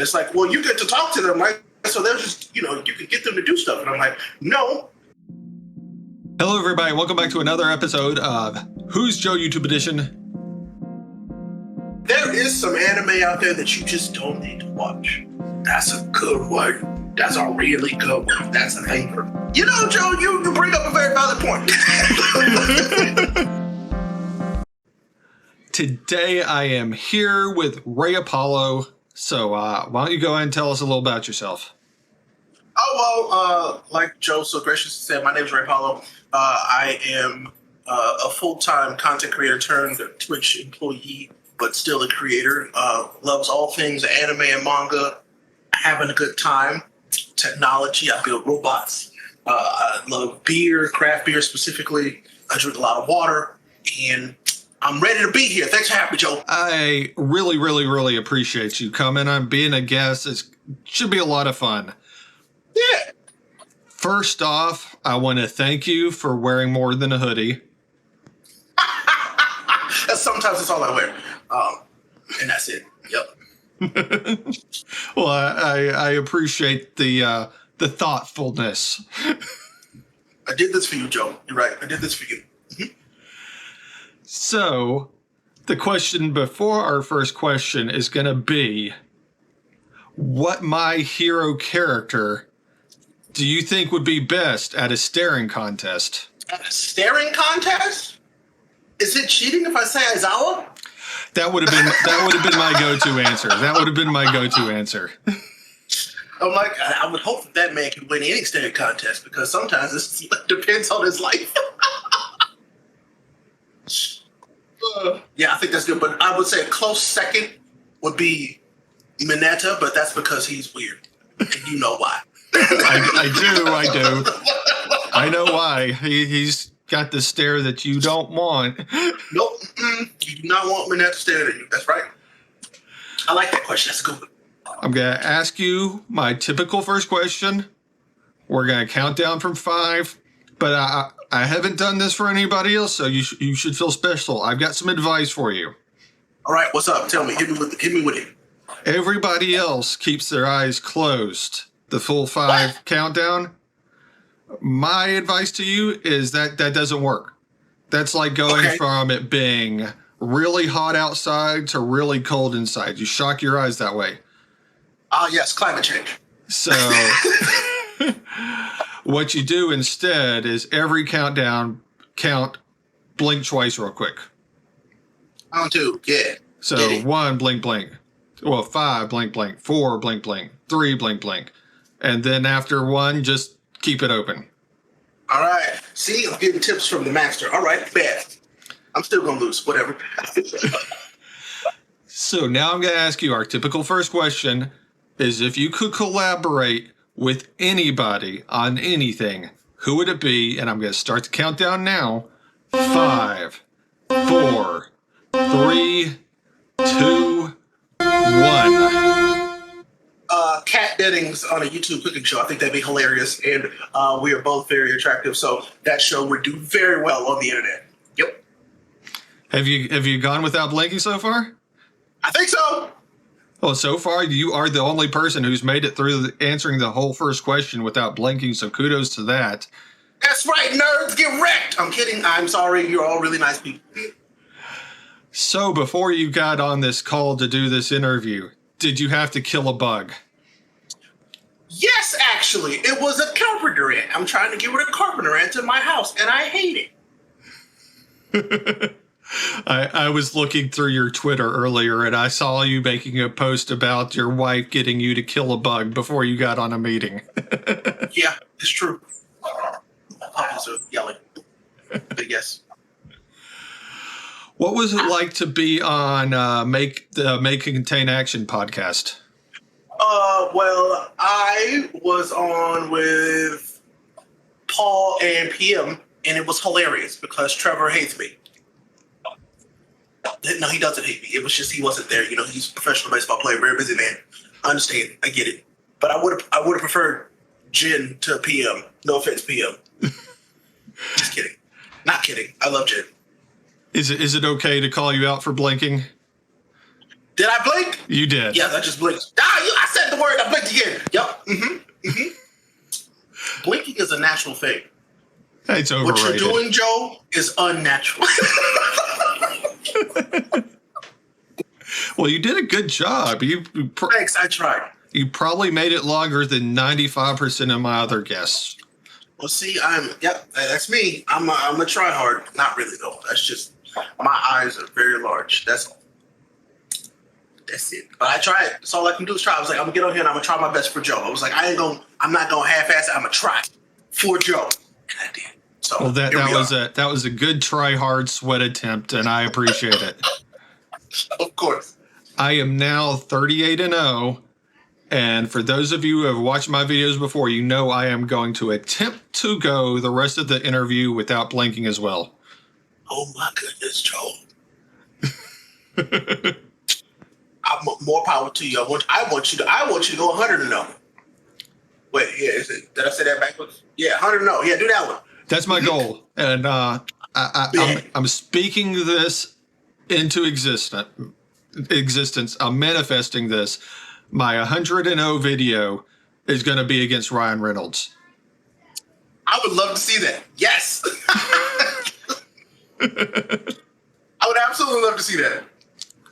it's like, well, you get to talk to them, right? So they're just, you can get them to do stuff. And I'm like, no. Hello, everybody. Welcome back to another episode of Who's Joe YouTube Edition. There is some anime out there that you just don't need to watch. That's a good one. That's a really good one. That's a favorite. Joe, you bring up a very valid point. Today, I am here with Ray Apollo. So why don't you go ahead and tell us a little about yourself? Like Joe so graciously said, my name is Ray Apollo. I am a full-time content creator turned Twitch employee, but still a creator. Loves all things anime and manga, having a good time, technology. I build robots. I love beer, craft beer specifically. I drink a lot of water, and I'm ready to be here. Thanks for having me, Joe. I really appreciate you coming on, being a guest. It should be a lot of fun. Yeah. First off, I want to thank you for wearing more than a hoodie. Sometimes that's all I wear. And that's it. Yep. Well, I appreciate the thoughtfulness. I did this for you, Joe. You're right. I did this for you. Mm-hmm. So, the question before our first question is going to be, what my hero character do you think would be best at a staring contest? At a staring contest? Is it cheating if I say Aizawa? That would have been my go-to answer. That would have been my go-to answer. I'm like, I would hope that man can win any staring contest because sometimes it depends on his life. Yeah, I think that's good. But I would say a close second would be Mineta, but that's because he's weird. And you know why. I do. I know why. He's got the stare that you don't want. Nope. You do not want Mineta to stare at you. That's right. I like that question. That's a good one. I'm going to ask you my typical first question. We're going to count down from 5. But I haven't done this for anybody else, so you should feel special. I've got some advice for you. All right, what's up? Tell me. Hit me with it. Everybody else keeps their eyes closed. The full 5 countdown. My advice to you is that doesn't work. That's like going from it being really hot outside to really cold inside. You shock your eyes that way. Yes, climate change. So what you do instead is every countdown, blink twice real quick. 1, 2, yeah. So 1, blink, blink. Well, 5, blink, blink. 4, blink, blink. 3, blink, blink. And then after 1, just keep it open. All right. See, I'm getting tips from the master. All right, bad. I'm still going to lose. Whatever. So now I'm going to ask you our typical first question is if you could collaborate with anybody on anything, who would it be? And I'm going to start the countdown now. 5, 4, 3, 2, 1. Kat Dennings on a YouTube cooking show. I think that'd be hilarious. And we are both very attractive. So that show would do very well on the internet. Yep. Have you gone without blinking so far? I think so. Well, so far you are the only person who's made it through answering the whole first question without blinking. So kudos to that. That's right. Nerds get wrecked. I'm kidding. I'm sorry. You're all really nice people. So before you got on this call to do this interview, did you have to kill a bug? Yes, actually. It was a carpenter ant. I'm trying to get rid of carpenter ants in my house, and I hate it. I was looking through your Twitter earlier, and I saw you making a post about your wife getting you to kill a bug before you got on a meeting. Yeah, it's true. Puppies are yelling. But yes. What was it like to be on Make and Contain Action podcast? Well, I was on with Paul and PM, and it was hilarious because Trevor hates me. No, he doesn't hate me. It was just he wasn't there. He's a professional baseball player, very busy man. I understand. I get it. But I would have preferred Jen to PM. No offense, PM. Just kidding. Not kidding. I love Jen. Is it okay to call you out for blinking? Did I blink? You did. Yes, I just blinked. I said the word. I blinked again. Yep. Blinking is a natural thing. It's overrated. What you're doing, Joe, is unnatural. Well, you did a good job. Thanks, I tried. You probably made it longer than 95% of my other guests. Well, see, that's me. I'm a try hard. Not really though. That's just my eyes are very large. That's all. That's it. But I tried. That's all I can do is try. I was like, I'm gonna get on here and I'm gonna try my best for Joe. I was like, I'm not gonna half-ass it. I'm gonna try for Joe, and I did. So well, that was a good try hard sweat attempt, and I appreciate it. Of course. I am now 38-0. And for those of you who have watched my videos before, you know I am going to attempt to go the rest of the interview without blinking as well. Oh my goodness, Joe. More power to you. I want you to go 100-0. Wait, yeah, did I say that backwards? Yeah, 100-0. Yeah, do that one. That's my goal. And I'm speaking this into existence. I'm manifesting this. My 100-0 video is going to be against Ryan Reynolds. I would love to see that. Yes. I would absolutely love to see that.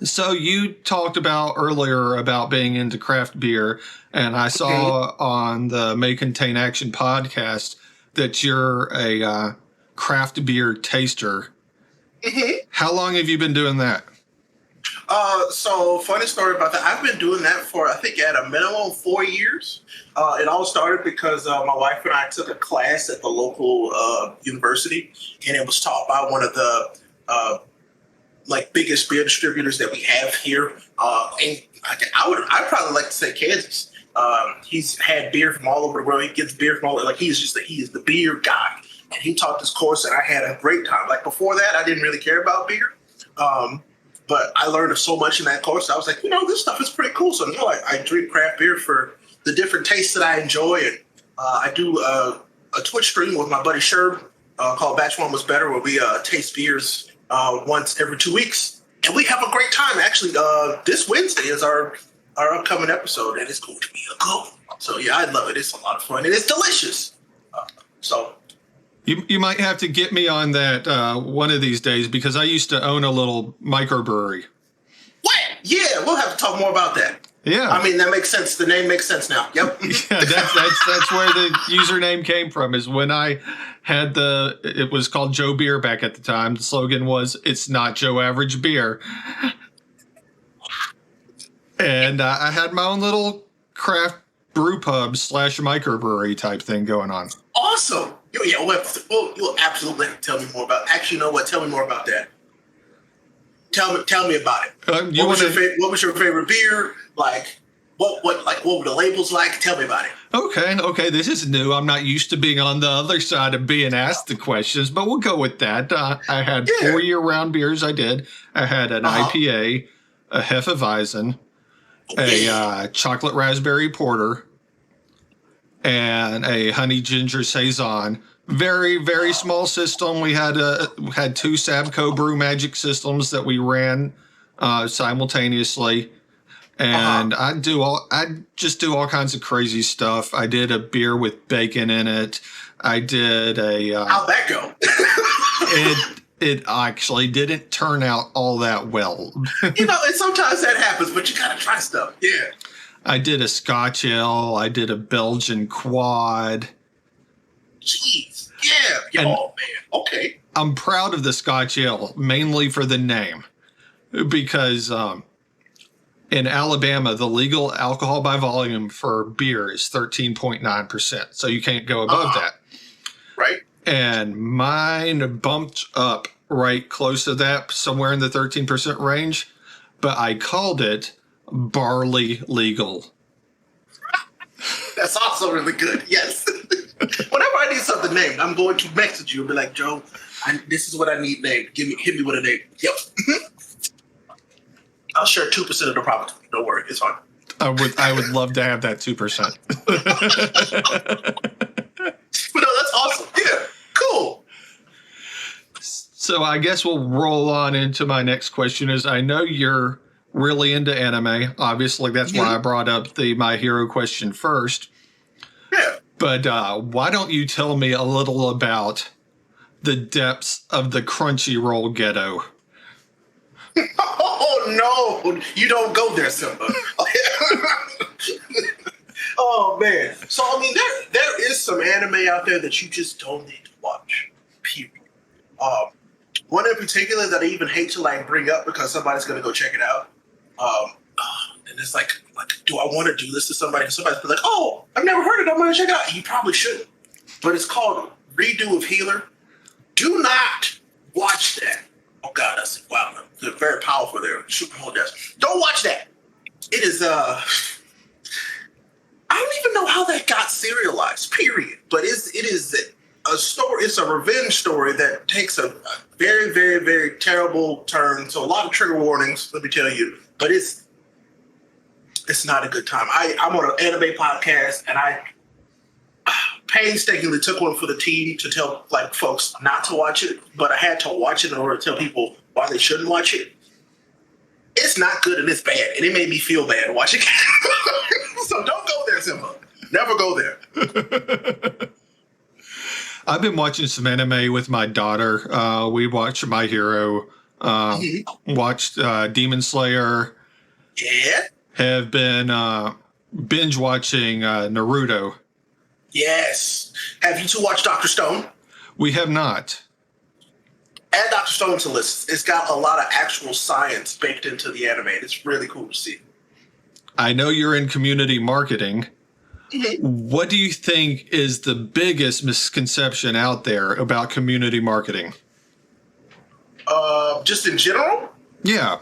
So you talked about earlier about being into craft beer, and I saw on the May Contain Action podcast that you're a craft beer taster. How long have you been doing that? So funny story about that. I've been doing that for, I think, at a minimum 4 years. It all started because my wife and I took a class at the local university, and it was taught by one of the biggest beer distributors that we have here. And I'd probably like to say Kansas. He's had beer from all over the world. He gets beer from all over. He is the beer guy. And he taught this course, and I had a great time. Like before that, I didn't really care about beer. But I learned so much in that course. I was like, this stuff is pretty cool. So I drink craft beer for the different tastes that I enjoy. And I do a Twitch stream with my buddy Sherb called Batch One Was Better, where we taste beers once every 2 weeks. And we have a great time. Actually, this Wednesday is our upcoming episode, and it's going to be a good one. So, yeah, I love it. It's a lot of fun, and it's delicious. You might have to get me on that one of these days, because I used to own a little microbrewery. What? Yeah, we'll have to talk more about that. Yeah. I mean, that makes sense. The name makes sense now. Yep. Yeah, that's where the username came from, is when I had it was called Joe Beer back at the time. The slogan was, "It's not Joe Average Beer." And I had my own little craft brew pub / microbrewery type thing going on. Awesome. Yeah, you'll absolutely tell me more about it. Actually, you know what? Tell me more about that. Tell me about it. What was your favorite beer? What were the labels like? Tell me about it. Okay. This is new. I'm not used to being on the other side of being asked the questions, but we'll go with that. I had 4 year-round beers. I had an IPA, a Hefeweizen, a chocolate raspberry porter, and a honey ginger saison. Very, very small system. We had 2 Sabco Brew Magic systems that we ran simultaneously. And I just do all kinds of crazy stuff. I did a beer with bacon in it. I did a how'd that go? It actually didn't turn out all that well. And sometimes that happens, but you gotta try stuff. Yeah. I did a Scotch ale. I did a Belgian quad. Jeez. Yeah. Oh, man. Okay. I'm proud of the Scotch ale, mainly for the name. Because in Alabama, the legal alcohol by volume for beer is 13.9%. So you can't go above that. Right. And mine bumped up right close to that, somewhere in the 13% range. But I called it barley legal. That's also really good. Yes. Whenever I need something named, I'm going to message you and be like, Joe, this is what I need named. Hit me with a name. Yep. I'll share 2% of the profit. Don't worry, it's fine. I would love to have that 2%. But no, that's awesome. Yeah, cool. So I guess we'll roll on into my next question. Is I know you're really into anime. Obviously, that's why I brought up the My Hero question first. Yeah. But why don't you tell me a little about the depths of the Crunchyroll ghetto? Oh no, you don't go there, Simba. Oh man. So I mean, there is some anime out there that you just don't need to watch. Period. One in particular that I even hate to like bring up because somebody's gonna go check it out. And it's like, do I want to do this to somebody? And somebody's like, oh, I've never heard it. I'm gonna check it out. You probably shouldn't. But it's called Redo of Healer. Do not watch that. Oh God, that's wow. They're very powerful there. Super whole death. Don't watch that. It is I don't even know how that got serialized, period. But it is a story, it's a revenge story that takes a very, very, very terrible turn. So a lot of trigger warnings, let me tell you. But it's not a good time. I'm on an anime podcast and I painstakingly took one for the team to tell like folks not to watch it, but I had to watch it in order to tell people why they shouldn't watch it. It's not good and it's bad, and it made me feel bad watching it. So don't go there, Simba. Never go there. I've been watching some anime with my daughter. We watched My Hero, watched Demon Slayer. Yeah. Have been binge watching Naruto. Yes. Have you two watched Dr. Stone? We have not. Add Dr. Stone to the list. It's got a lot of actual science baked into the anime. It's really cool to see. I know you're in community marketing. What do you think is the biggest misconception out there about community marketing? Just in general? Yeah.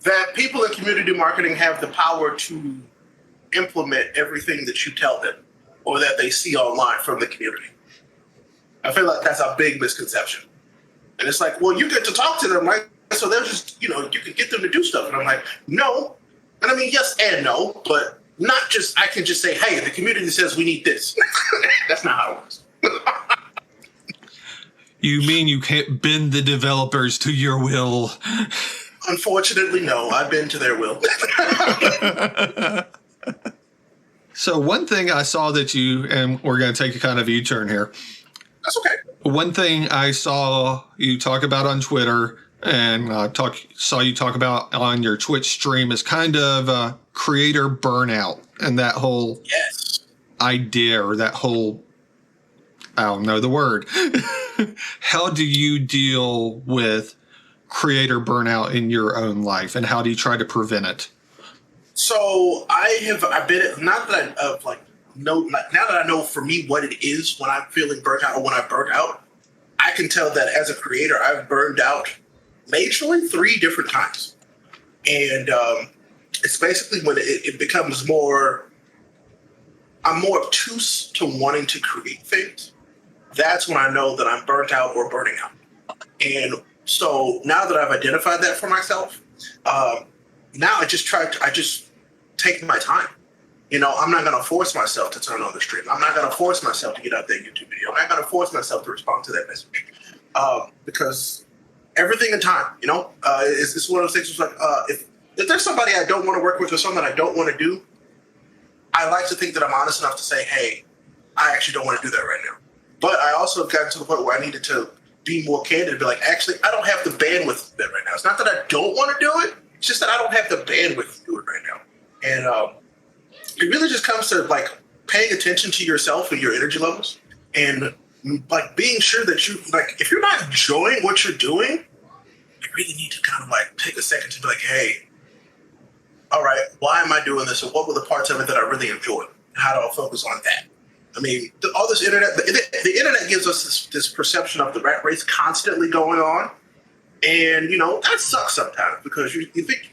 That people in community marketing have the power to implement everything that you tell them or that they see online from the community. I feel like that's a big misconception. And it's like, well, you get to talk to them, right? So they're just, you can get them to do stuff. And I'm like, no. And I mean, yes and no, but not just, I can just say, hey, the community says we need this. That's not how it works. You mean you can't bend the developers to your will? Unfortunately, no. I've been to their will. So one thing I saw that you, and we're going to take a kind of U-turn here. That's okay. One thing I saw you talk about on Twitter and saw you talk about on your Twitch stream is kind of creator burnout and that whole idea or that whole, I don't know the word. How do you deal with creator burnout in your own life and how do you try to prevent it? So I've been, not that now that I know for me what it is when I'm feeling burnt out or when I burnt out, I can tell that as a creator, I've burned out majorly 3 different times. And it's basically when it becomes I'm more obtuse to wanting to create things. That's when I know that I'm burnt out or burning out. And so now that I've identified that for myself, now I just take my time. I'm not going to force myself to turn on the stream. I'm not going to force myself to get out that YouTube video. I'm not going to force myself to respond to that message because everything in time. It's one of those things. It's like if there's somebody I don't want to work with or something I don't want to do, I like to think that I'm honest enough to say, hey, I actually don't want to do that right now. But I also have gotten to the point where I needed to be more candid and be like, actually, I don't have the bandwidth to do that right now. It's not that I don't want to do it. It's just that I don't have the bandwidth to do it right now. And it really just comes to like paying attention to yourself and your energy levels and like being sure that if you're not enjoying what you're doing, you really need to kind of like take a second to be like, hey, all right, why am I doing this? And what were the parts of it that I really enjoyed? How do I focus on that? I mean, all this internet, the internet gives us this perception of the rat race constantly going on. And, that sucks sometimes because you think,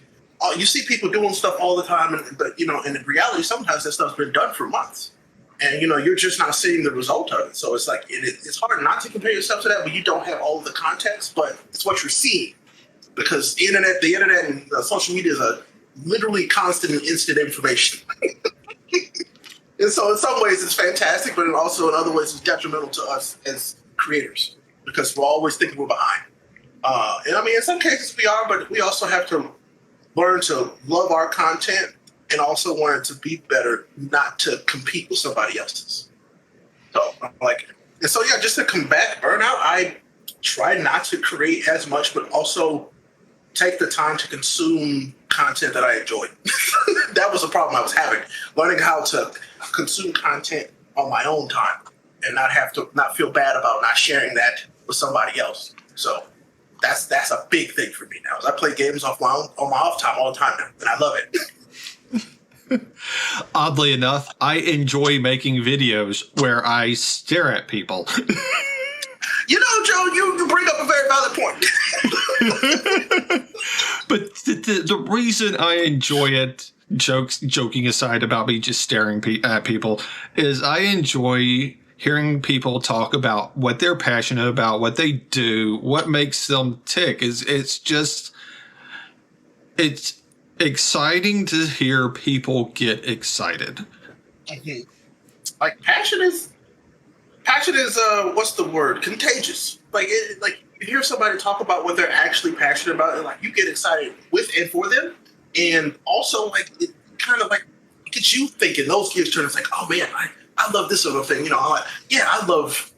you see people doing stuff all the time. But in reality, sometimes that stuff's been done for months. And, you're just not seeing the result of it. So it's like, it's hard not to compare yourself to that when you don't have all of the context, but it's what you're seeing. Because the internet and social media is a literally constant and instant information. And so in some ways it's fantastic, but also in other ways it's detrimental to us as creators. because we're always thinking we're behind. And I mean, in some cases we are, but we also have to learn to love our content and also learn to be better, not to compete with somebody else's. So and so yeah, just to combat burnout, I try not to create as much, but also take the time to consume content that I enjoy. That was a problem I was having, learning how to consume content on my own time and not feel bad about not sharing that with somebody else. So that's a big thing for me now. I play games on my off time all the time now, and I love it. Oddly enough, I enjoy making videos where I stare at people. You know, Joe, you bring up a very valid point. But the reason I enjoy it, joking aside about me just staring at people, is I enjoy hearing people talk about what they're passionate about, what they do, what makes them tick. It's exciting to hear people get excited. Mm-hmm. Like passion is what's the word? Contagious. Like you hear somebody talk about what they're actually passionate about, and like you get excited with and for them, and also like it kind of like gets you thinking. Those gears turn. It's like, oh man, I love this sort of thing. You know, I love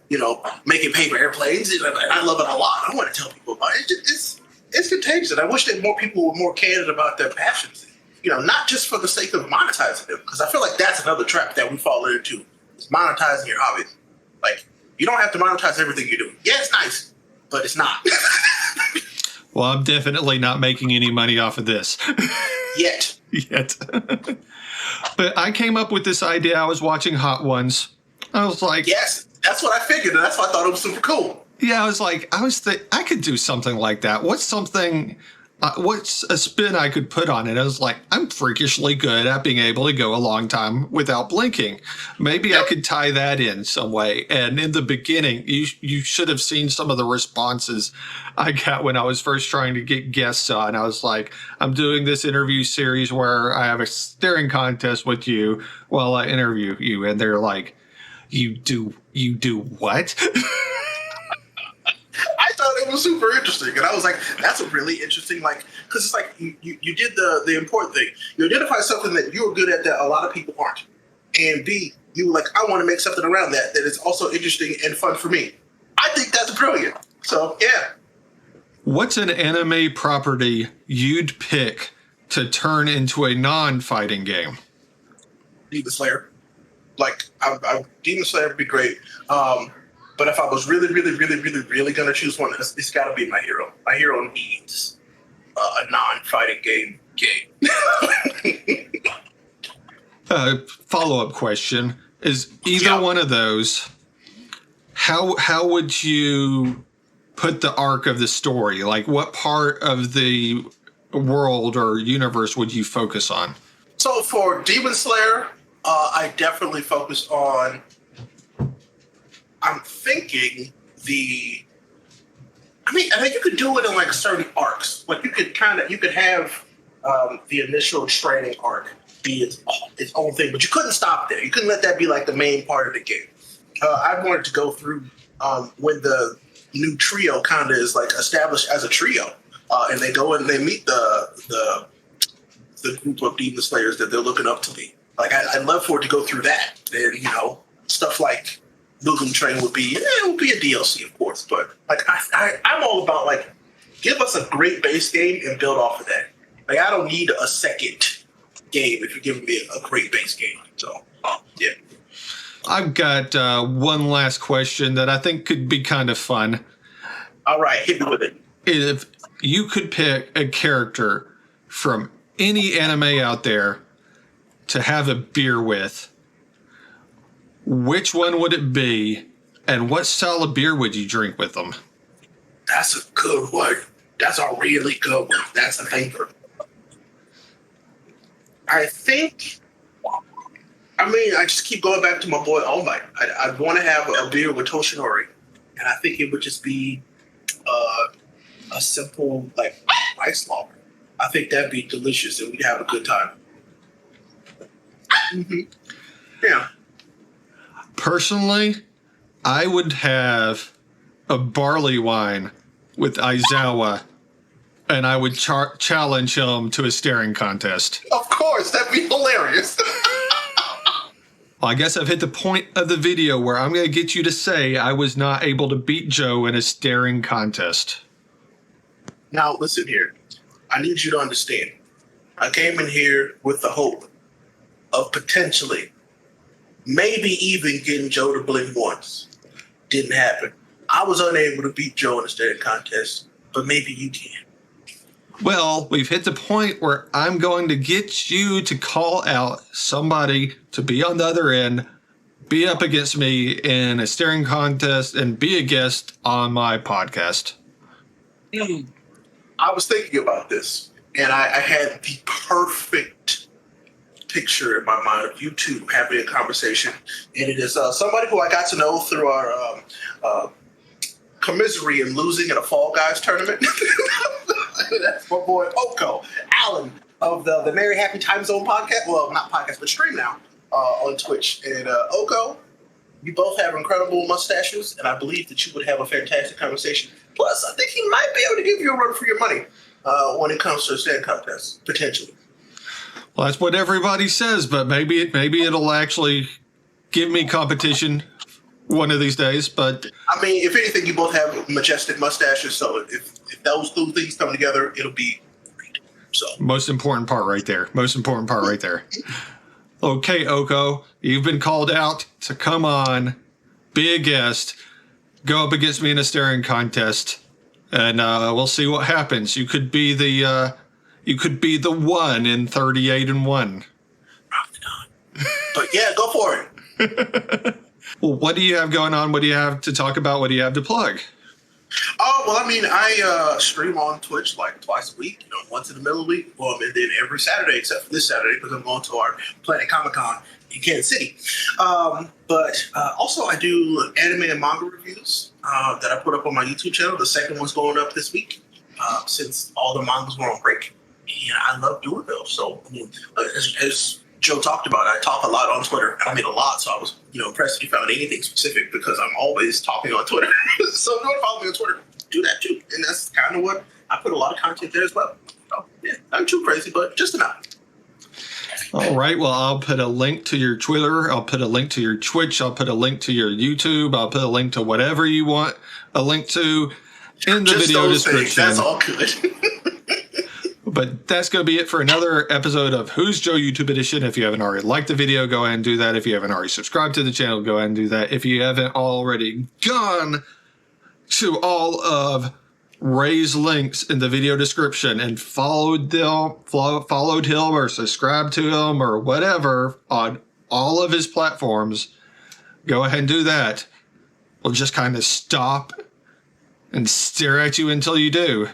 making paper airplanes. And I love it a lot. I want to tell people about it. It's contagious. And I wish that more people were more candid about their passions. Not just for the sake of monetizing them, because I feel like that's another trap that we fall into. Is monetizing your hobby. Like, you don't have to monetize everything you do. Yeah, it's nice, but it's not. Well, I'm definitely not making any money off of this. Yet. But I came up with this idea. I was watching Hot Ones. I was like... Yes, that's what I figured, and that's why I thought it was super cool. Yeah, I could do something like that. What's a spin I could put on it? I was like, I'm freakishly good at being able to go a long time without blinking. Maybe I could tie that in some way. And in the beginning, you should have seen some of the responses I got when I was first trying to get guests on. I was like, I'm doing this interview series where I have a staring contest with you while I interview you. And they're like, you do what? I thought it was super interesting, and I was like, "That's a really interesting, because it's like you did the important thing. You identify something that you're good at that a lot of people aren't, and B, you were like, I want to make something around that is also interesting and fun for me. I think that's brilliant. So yeah. What's an anime property you'd pick to turn into a non-fighting game? Demon Slayer. Demon Slayer would be great. But if I was really, really, really, really, really going to choose one, it's got to be My Hero. My Hero needs a non-fighting game. Follow-up question. Is either one of those, how would you put the arc of the story? Like, what part of the world or universe would you focus on? So for Demon Slayer, I definitely focus on... I'm thinking I think you could do it in certain arcs. Like you could have the initial training arc be its own thing, but you couldn't stop there. You couldn't let that be the main part of the game. I wanted to go through when the new trio kind of is established as a trio, and they go and they meet the group of Demon Slayers that they're looking up to me. I'd love for it to go through that, and stuff like Mugen Train would be a DLC, of course, but I'm all about give us a great base game and build off of that. I don't need a second game if you're giving me a great base game. So yeah. I've got one last question that I think could be kind of fun. All right, hit me with it. If you could pick a character from any anime out there to have a beer with, which one would it be, and what style of beer would you drink with them? That's a good one. That's a really good one. That's a favorite. I just keep going back to my boy All Might. I'd want to have a beer with Toshinori, and I think it would just be a simple ice lager. I think that'd be delicious, and we'd have a good time. Mm-hmm. Yeah. Personally, I would have a barley wine with Aizawa, and I would challenge him to a staring contest. Of course, that'd be hilarious. Well, I guess I've hit the point of the video where I'm going to get you to say I was not able to beat Joe in a staring contest. Now, listen here. I need you to understand. I came in here with the hope of potentially, maybe even getting Joe to blink once. Didn't happen. I was unable to beat Joe in a staring contest, but maybe you can. Well, we've hit the point where I'm going to get you to call out somebody to be on the other end, be up against me in a staring contest, and be a guest on my podcast. I was thinking about this, and I had the perfect picture in my mind of you two having a conversation. And it is somebody who I got to know through our commisery in losing at a Fall Guys tournament. That's my boy Oko, Alan of the Merry Happy Time Zone podcast. Well, not podcast, but stream now on Twitch. And Oko, you both have incredible mustaches, and I believe that you would have a fantastic conversation. Plus, I think he might be able to give you a run for your money when it comes to a stand contest, potentially. Well, that's what everybody says, but maybe it'll actually give me competition one of these days. But I mean, if anything, you both have majestic mustaches, so if those two things come together, it'll be great. So most important part right there. Okay, Oko, you've been called out to come on, be a guest, go up against me in a staring contest, and we'll see what happens. You could be the one in 38-1. But yeah, go for it. Well, what do you have going on? What do you have to talk about? What do you have to plug? Oh, well, I mean, I stream on Twitch like twice a week, once in the middle of the week, well, and then every Saturday except for this Saturday because I'm going to our Planet Comic-Con in Kansas City. But also I do anime and manga reviews that I put up on my YouTube channel. The second one's going up this week since all the mangas were on break. And I love doing those. So, I mean, as Joe talked about, I talk a lot on Twitter. I mean, a lot. So I was, impressed if you found anything specific because I'm always talking on Twitter. So if you want to follow me on Twitter, do that too. And that's kind of what I put a lot of content there as well. So, yeah, not too crazy, but just enough. All right. Well, I'll put a link to your Twitter. I'll put a link to your Twitch. I'll put a link to your YouTube. I'll put a link to whatever you want a link to in the video description. That's all good. But that's going to be it for another episode of Who's Joe YouTube Edition. If you haven't already liked the video, go ahead and do that. If you haven't already subscribed to the channel, go ahead and do that. If you haven't already gone to all of Ray's links in the video description and followed him or subscribed to him or whatever on all of his platforms, go ahead and do that. We'll just kind of stop and stare at you until you do.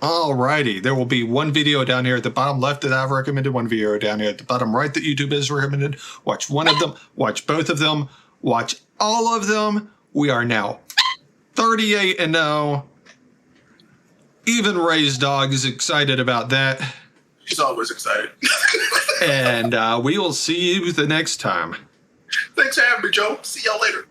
Alrighty, there will be one video down here at the bottom left that I've recommended, one video down here at the bottom right that YouTube has recommended. Watch one of them, watch both of them, watch all of them. We are now 38-0. Even Ray's dog is excited about that. She's always excited. And we will see you the next time. Thanks for having me, Joe. See y'all later.